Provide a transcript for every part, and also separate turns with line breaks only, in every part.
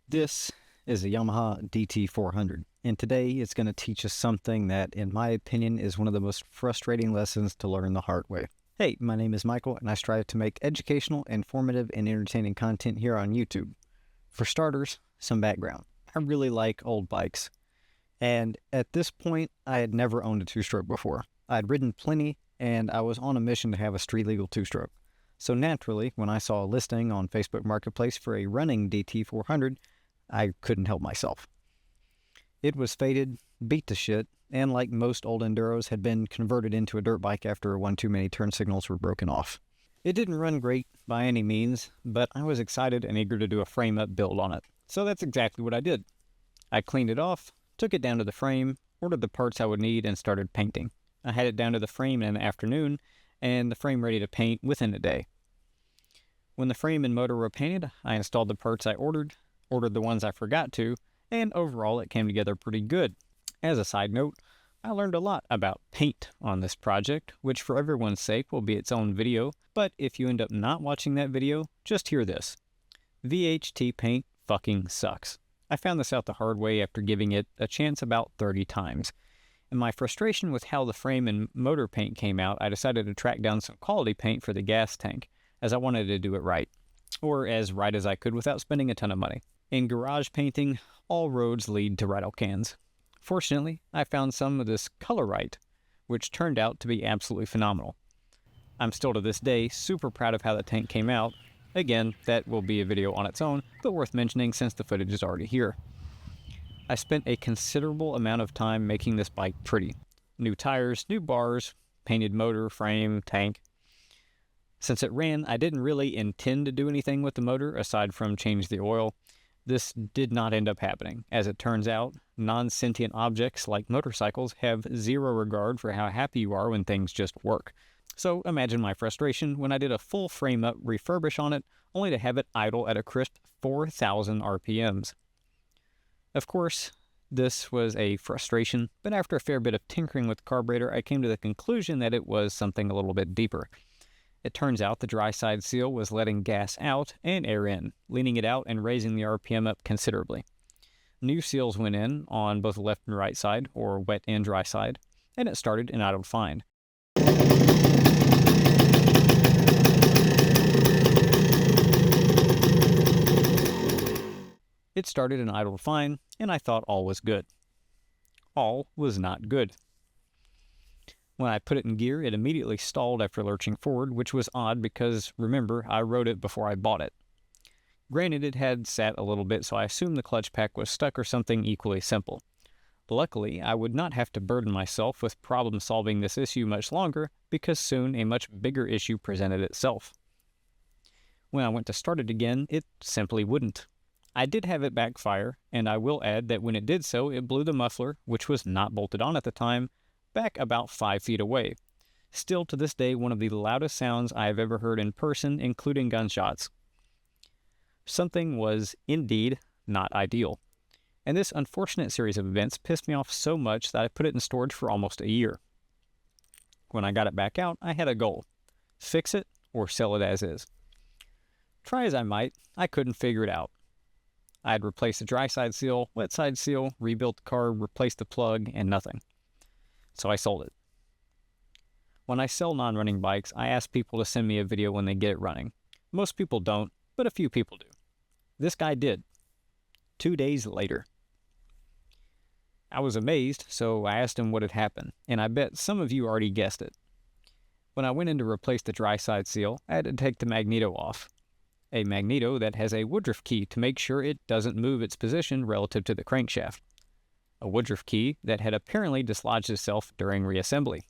This is a Yamaha DT400, and today it's going to teach us something that, in my opinion, is one of the most frustrating lessons to learn the hard way. Hey, my name is Michael, and I strive to make educational, informative, and entertaining content here on YouTube. For starters, some background. I really like old bikes, and at this point, I had never owned a two-stroke before. I'd ridden plenty, and I was on a mission to have a street-legal two-stroke. So naturally, when I saw a listing on Facebook Marketplace for a running DT400, I couldn't help myself. It was faded, beat to shit, and like most old Enduros, had been converted into a dirt bike after one too many turn signals were broken off. It didn't run great by any means, but I was excited and eager to do a frame-up build on it. So that's exactly what I did. I cleaned it off, took it down to the frame, ordered the parts I would need, and started painting. I had it down to the frame in the afternoon, and the frame ready to paint within a day. When the frame and motor were painted, I installed the parts I ordered the ones I forgot to, and overall it came together pretty good. As a side note, I learned a lot about paint on this project, which for everyone's sake will be its own video, but if you end up not watching that video, just hear this. VHT paint fucking sucks. I found this out the hard way after giving it a chance about 30 times. In my frustration with how the frame and motor paint came out, I decided to track down some quality paint for the gas tank, as I wanted to do it right. Or as right as I could without spending a ton of money. In garage painting, all roads lead to Rydell cans. Fortunately, I found some of this color right, which turned out to be absolutely phenomenal. I'm still to this day super proud of how the tank came out. Again, that will be a video on its own, but worth mentioning since the footage is already here. I spent a considerable amount of time making this bike pretty. New tires, new bars, painted motor, frame, tank. Since it ran, I didn't really intend to do anything with the motor aside from change the oil. This did not end up happening. As it turns out, non-sentient objects like motorcycles have zero regard for how happy you are when things just work. So imagine my frustration when I did a full frame-up refurbish on it, only to have it idle at a crisp 4,000 RPMs. Of course, this was a frustration, but after a fair bit of tinkering with the carburetor, I came to the conclusion that it was something a little bit deeper. It turns out the dry side seal was letting gas out and air in, leaning it out and raising the RPM up considerably. New seals went in on both the left and right side, or wet and dry side, and it started in idle fine. It started in idle fine, and I thought all was good. All was not good. When I put it in gear, it immediately stalled after lurching forward, which was odd because, remember, I rode it before I bought it. Granted, it had sat a little bit, so I assumed the clutch pack was stuck or something equally simple. Luckily, I would not have to burden myself with problem-solving this issue much longer, because soon a much bigger issue presented itself. When I went to start it again, it simply wouldn't. I did have it backfire, and I will add that when it did so, it blew the muffler, which was not bolted on at the time, back about 5 feet away. Still to this day one of the loudest sounds I have ever heard in person, including gunshots. Something was indeed not ideal. And this unfortunate series of events pissed me off so much that I put it in storage for almost a year. When I got it back out, I had a goal. Fix it or sell it as is. Try as I might, I couldn't figure it out. I had replaced the dry side seal, wet side seal, rebuilt the car, replaced the plug, and nothing. So I sold it. When I sell non-running bikes, I ask people to send me a video when they get it running. Most people don't, but a few people do. This guy did. 2 days later. I was amazed, so I asked him what had happened, and I bet some of you already guessed it. When I went in to replace the dry side seal, I had to take the magneto off. A magneto that has a Woodruff key to make sure it doesn't move its position relative to the crankshaft. A Woodruff key that had apparently dislodged itself during reassembly.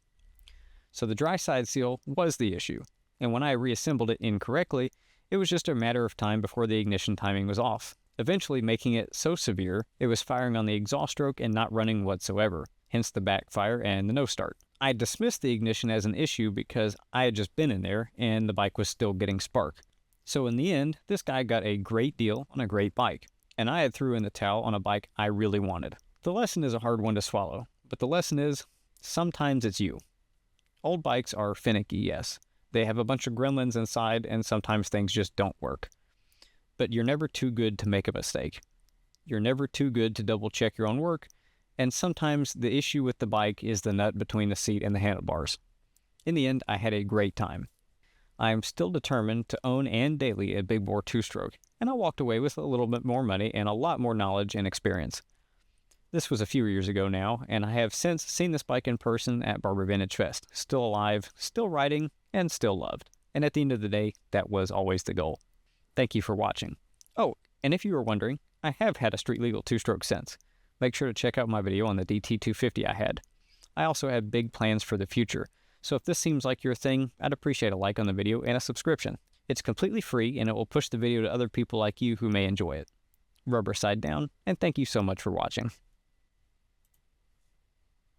So the dry side seal was the issue, and when I reassembled it incorrectly, it was just a matter of time before the ignition timing was off, eventually making it so severe it was firing on the exhaust stroke and not running whatsoever, hence the backfire and the no start. I dismissed the ignition as an issue because I had just been in there and the bike was still getting spark. So in the end, this guy got a great deal on a great bike, and I had threw in the towel on a bike I really wanted. The lesson is a hard one to swallow, but the lesson is, sometimes it's you. Old bikes are finicky, yes. They have a bunch of gremlins inside, and sometimes things just don't work. But you're never too good to make a mistake. you're never too good to double check your own work, and sometimes the issue with the bike is the nut between the seat and the handlebars. In the end, I had a great time. I am still determined to own and daily a big bore two-stroke, and I walked away with a little bit more money and a lot more knowledge and experience. This was a few years ago now, and I have since seen this bike in person at Barber Vintage Fest. Still alive, still riding, and still loved. And at the end of the day, that was always the goal. Thank you for watching. Oh, and if you were wondering, I have had a street legal two-stroke since. Make sure to check out my video on the DT250 I had. I also have big plans for the future, so if this seems like your thing, I'd appreciate a like on the video and a subscription. It's completely free, and it will push the video to other people like you who may enjoy it. Rubber side down, and thank you so much for watching.